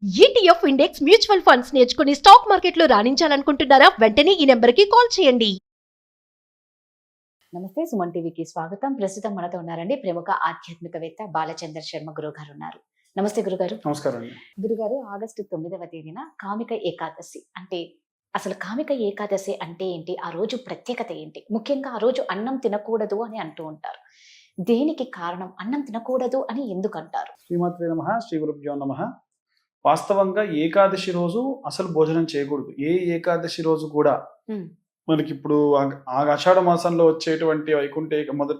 ETF index mutual funds నేర్చుకుని stock మార్కెట్లో రాణించాలనుకుంటున్నారా? వెంటనే ఈ నెంబర్కి కాల్ చేయండి. నమస్తే, సుమన్ టీవీకి స్వాగతం. ప్రస్తుతం మనతో ఉన్నారండి ప్రముఖ ఆధ్యాత్మికవేత్త బాలచంద్ర శర్మ గురుగారు ఉన్నారు. నమస్తే గురుగారు. నమస్కారం అండి. గురుగారు, ఆగస్టు 9వ తేదీన కామిక ఏకాదశి అంటే అసలు కామిక ఏకాదశి అంటే ఏంటి? ఆ రోజు ప్రత్యేకత ఏంటి? ముఖ్యంగా ఆ రోజు అన్నం తినకూడదు అని అంటూ ఉంటారు. దేనికి కారణం? అన్నం తినకూడదు అని ఎందుకు అంటారు? శ్రీమాత్రే నమః, శ్రీ గురుభ్యో నమః. వాస్తవంగా ఏకాదశి రోజు అసలు భోజనం చేయకూడదు. ఏ ఏకాదశి రోజు కూడా మనకి ఇప్పుడు ఆషాఢ మాసంలో వచ్చేటువంటి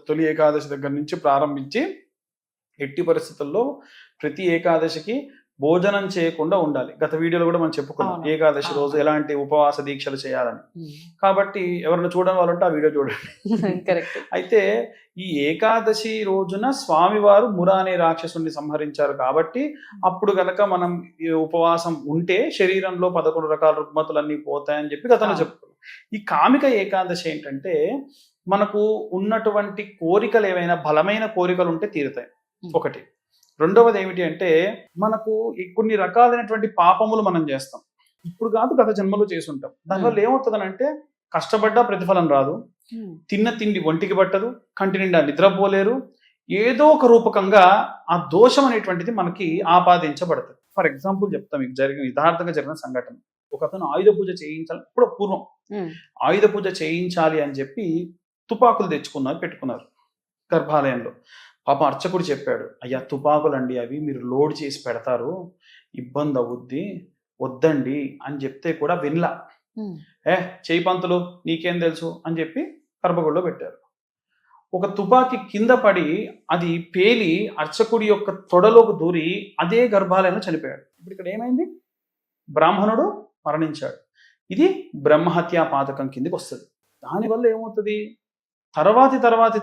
తొలి ఏకాదశి దగ్గర నుంచి ప్రారంభించి ఎట్టి పరిస్థితుల్లో ప్రతి ఏకాదశికి భోజనం చేయకుండా ఉండాలి. గత వీడియోలో కూడా మనం చెప్పుకున్నాం ఏకాదశి రోజు ఎలాంటి ఉపవాస దీక్షలు చేయాలని. కాబట్టి ఎవరైనా చూడని వాళ్ళు ఉంటే ఆ వీడియో చూడండి. అయితే ఈ ఏకాదశి రోజున స్వామివారు మురా అనే రాక్షసుని సంహరించారు కాబట్టి అప్పుడు గనక మనం ఈ ఉపవాసం ఉంటే శరీరంలో 11 రకాల రుగ్మతులన్నీ పోతాయని చెప్పి గతంలో చెప్పుకున్నాం. ఈ కామిక ఏకాదశి ఏంటంటే మనకు ఉన్నటువంటి కోరికలు ఏవైనా బలమైన కోరికలు ఉంటే తీరుతాయి ఒకటి. రెండవది ఏమిటి అంటే మనకు కొన్ని రకాలైనటువంటి పాపములు మనం చేస్తాం. ఇప్పుడు కాదు గత జన్మలో చేసి ఉంటాం. దానివల్ల ఏమవుతుందనంటే కష్టపడ్డా ప్రతిఫలం రాదు, తిన్న తిండి ఒంటికి పట్టదు, కంటి నిండా నిద్రపోలేరు. ఏదో ఒక రూపకంగా ఆ దోషం అనేటువంటిది మనకి ఆపాదించబడుతుంది. ఫర్ ఎగ్జాంపుల్ చెప్తాం, మీకు యథార్థంగా జరిగిన సంఘటన. ఒక అతను ఆయుధ పూజ చేయించాలి, ఇప్పుడు పూర్వం ఆయుధ పూజ చేయించాలి అని చెప్పి తుపాకులు పెట్టుకున్నారు గర్భాలయంలో. పాప అర్చకుడు చెప్పాడు, అయ్యా తుపాకులండి అవి, మీరు లోడ్ చేసి పెడతారు, ఇబ్బంది అవుద్ది, వద్దండి అని చెప్తే కూడా వినలా. చేయి పంతులు, నీకేం తెలుసు అని చెప్పి గర్భగుడిలో పెట్టారు. ఒక తుపాకీ కింద పడి అది పేలి అర్చకుడి యొక్క తొడలోకి దూరి అదే గర్భాలయంలో చనిపోయాడు. ఇప్పుడు ఇక్కడ ఏమైంది? బ్రాహ్మణుడు మరణించాడు. ఇది బ్రహ్మహత్యా పాతకం కిందికి వస్తుంది. దానివల్ల ఏమవుతుంది? తర్వాతి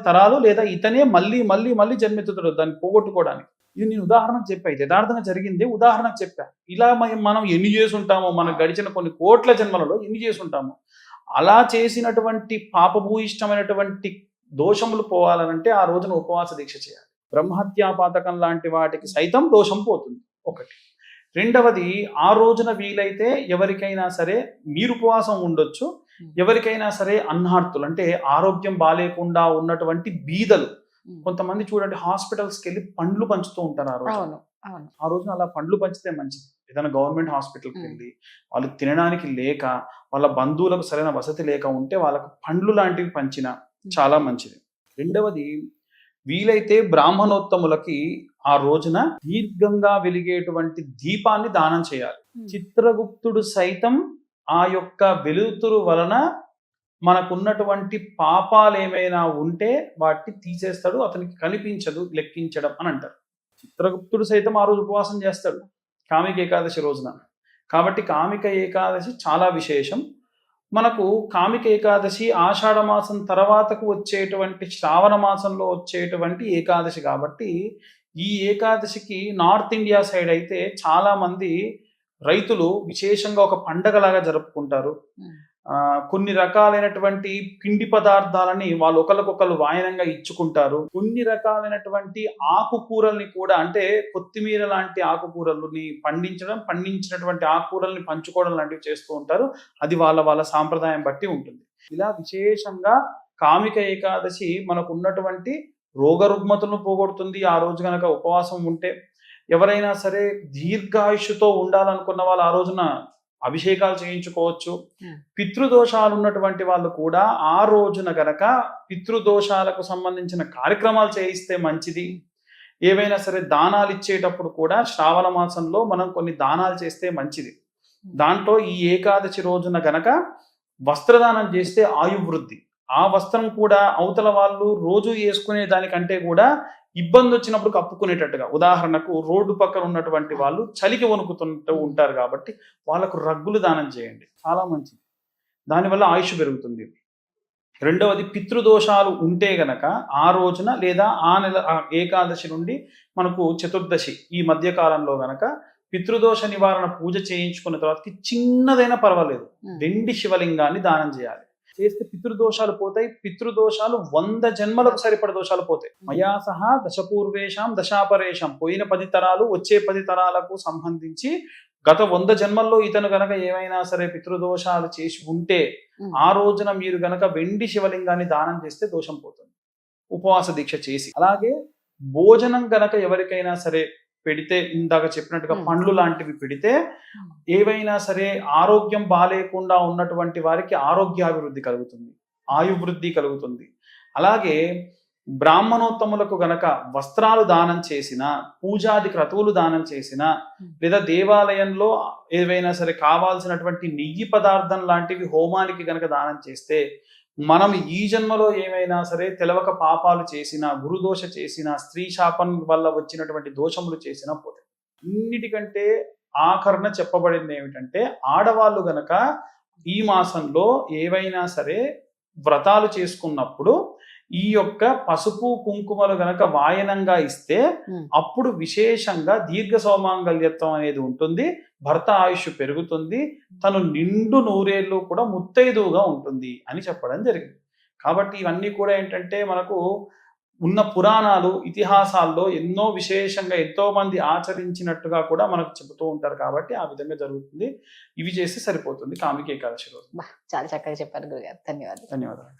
తరాలు లేదా ఇతనే మళ్ళీ మళ్ళీ మళ్ళీ జన్మెత్తుతాడు దాన్ని పోగొట్టుకోవడానికి. ఇది నేను ఉదాహరణకు చెప్పా, ఇది యథార్థంగా జరిగింది, ఉదాహరణకు చెప్పా. ఇలా మనం ఎన్ని చేసి ఉంటామో, మనం గడిచిన కొన్ని కోట్ల జన్మలలో ఎన్ని చేసి ఉంటామో, అలా చేసినటువంటి పాపభూయిష్టమైనటువంటి దోషములు పోవాలనంటే ఆ రోజున ఉపవాస దీక్ష చేయాలి. బ్రహ్మహత్యా పాతకం లాంటి వాటికి సైతం దోషం పోతుంది ఒకటి. రెండవది, ఆ రోజున వీలైతే ఎవరికైనా సరే మీరు ఉపవాసం ఉండొచ్చు, ఎవరికైనా సరే అన్నార్తులు అంటే ఆరోగ్యం బాగాలేకుండా ఉన్నటువంటి బీదలు, కొంతమంది చూడండి హాస్పిటల్స్కి వెళ్ళి పండ్లు పంచుతూ ఉంటారు. ఆ రోజున అలా పండ్లు పంచితే మంచిది. ఏదైనా గవర్నమెంట్ హాస్పిటల్కి వెళ్ళి వాళ్ళు తినడానికి లేక, వాళ్ళ బంధువులకు సరైన వసతి లేక ఉంటే వాళ్ళకు పండ్లు లాంటివి పంచిన చాలా మంచిది. రెండవది, వీలైతే బ్రాహ్మణోత్తములకి ఆ రోజున దీర్ఘంగా వెలిగేటువంటి దీపాన్ని దానం చేయాలి. చిత్రగుప్తుడు సైతం ఆ యొక్క వెలుతురు వలన మనకున్నటువంటి పాపాలు ఏమైనా ఉంటే వాటిని తీసేస్తాడు, అతనికి కనిపించదు లెక్కించడం అని అంటారు. చిత్రగుప్తుడు సైతం ఆ రోజు ఉపవాసం చేస్తాడు కామిక ఏకాదశి రోజున. కాబట్టి కామిక ఏకాదశి చాలా విశేషం. మనకు కామిక ఏకాదశి ఆషాఢ మాసం తర్వాతకు వచ్చేటువంటి శ్రావణ మాసంలో వచ్చేటువంటి ఏకాదశి కాబట్టి ఈ ఏకాదశికి నార్త్ ఇండియా సైడ్ అయితే చాలా మంది రైతులు విశేషంగా ఒక పండగలాగా జరుపుకుంటారు. కొన్ని రకాలైనటువంటి పిండి పదార్థాలని వాళ్ళు ఒకరికొకరు వాయనంగా ఇచ్చుకుంటారు. కొన్ని రకాలైనటువంటి ఆకుకూరల్ని కూడా, అంటే కొత్తిమీర లాంటి ఆకుకూరలని పండించినటువంటి ఆకుకూరల్ని పంచుకోవడం లాంటివి చేస్తూ ఉంటారు. అది వాళ్ళ సాంప్రదాయం బట్టి ఉంటుంది. ఇలా విశేషంగా కామిక ఏకాదశి మనకు ఉన్నటువంటి రోగ రుగ్మతులను పోగొడుతుంది. ఆ రోజు కనుక ఉపవాసం ఉంటే ఎవరైనా సరే దీర్ఘాయుష్తో ఉండాలనుకున్న వాళ్ళు ఆ రోజున అభిషేకాలు చేయించుకోవచ్చు. పితృదోషాలు ఉన్నటువంటి వాళ్ళు కూడా ఆ రోజున గనక పితృదోషాలకు సంబంధించిన కార్యక్రమాలు చేయిస్తే మంచిది. ఏవైనా సరే దానాలు ఇచ్చేటప్పుడు కూడా శ్రావణ మాసంలో మనం కొన్ని దానాలు చేస్తే మంచిది. దాంట్లో ఈ ఏకాదశి రోజున గనక వస్త్రదానం చేస్తే ఆయువృద్ధి. ఆ వస్త్రం కూడా అవతల వాళ్ళు రోజు వేసుకునే దానికంటే కూడా ఇబ్బంది వచ్చినప్పుడు కప్పుకునేటట్టుగా, ఉదాహరణకు రోడ్డు పక్కన ఉన్నటువంటి వాళ్ళు చలికి వణుకుతుంటూ ఉంటారు కాబట్టి వాళ్ళకు రగ్గులు దానం చేయండి, చాలా మంచిది. దానివల్ల ఆయుష్ పెరుగుతుంది. రెండవది, పితృదోషాలు ఉంటే గనక ఆ రోజున లేదా ఆ నెల ఏకాదశి నుండి మనకు చతుర్దశి ఈ మధ్యకాలంలో గనక పితృదోష నివారణ పూజ చేయించుకున్న తర్వాతకి చిన్నదైనా పర్వాలేదు వెండి శివలింగాన్ని దానం చేయాలి. చేస్తే పితృదోషాలు పోతాయి. పితృదోషాలు 100 జన్మలకు సరిపడ దోషాలు పోతాయి. మయా సహా దశపూర్వేషాం దశాపరేషాం, పోయిన 10 తరాలు వచ్చే 10 తరాలకు సంబంధించి గత 100 జన్మల్లో ఇతను గనక ఏమైనా సరే పితృదోషాలు చేసి ఉంటే ఆ రోజున మీరు గనక వెండి శివలింగాన్ని దానం చేస్తే దోషం పోతుంది, ఉపవాస దీక్ష చేసి. అలాగే భోజనం గనక ఎవరికైనా సరే పెడితే, ఇందాక చెప్పినట్టుగా పండ్లు లాంటివి పెడితే, ఏవైనా సరే ఆరోగ్యం బాలేకుండా ఉన్నటువంటి వారికి ఆరోగ్యాభివృద్ధి కలుగుతుంది, ఆయువృద్ధి కలుగుతుంది. అలాగే బ్రాహ్మణోత్తములకు గనక వస్త్రాలు దానం చేసిన, పూజాది క్రతువులు దానం చేసిన, లేదా దేవాలయంలో ఏవైనా సరే కావాల్సినటువంటి నెయ్యి పదార్థం లాంటివి హోమానికి గనక దానం చేస్తే, మనం ఈ జన్మలో ఏమైనా సరే తెలవక పాపాలు చేసిన, గురుదోష చేసిన, స్త్రీ శాపం వల్ల వచ్చినటువంటి దోషములు చేసినా పోతాయి. అన్నిటికంటే ఆఖరణ చెప్పబడింది ఏమిటంటే, ఆడవాళ్ళు గనక ఈ మాసంలో ఏవైనా సరే వ్రతాలు చేసుకున్నప్పుడు ఈ యొక్క పసుపు కుంకుమలు గనక వాయనంగా ఇస్తే అప్పుడు విశేషంగా దీర్ఘ సౌమాంగల్యత్వం అనేది ఉంటుంది, భర్త ఆయుష్ పెరుగుతుంది, తను నిండు నూరేళ్ళు కూడా ముత్తైదువుగా ఉంటుంది అని చెప్పడం జరిగింది. కాబట్టి ఇవన్నీ కూడా ఏంటంటే మనకు ఉన్న పురాణాలు, ఇతిహాసాల్లో ఎన్నో విశేషంగా ఎంతో మంది ఆచరించినట్టుగా కూడా మనకు చెబుతూ ఉంటారు. కాబట్టి ఆ విధంగా జరుగుతుంది. ఇవి చేస్తే సరిపోతుంది కామిక ఏకాదశి రోజు. చాలా చక్కగా చెప్పారు గురుగారు. ధన్యవాదాలు. ధన్యవాదాలు.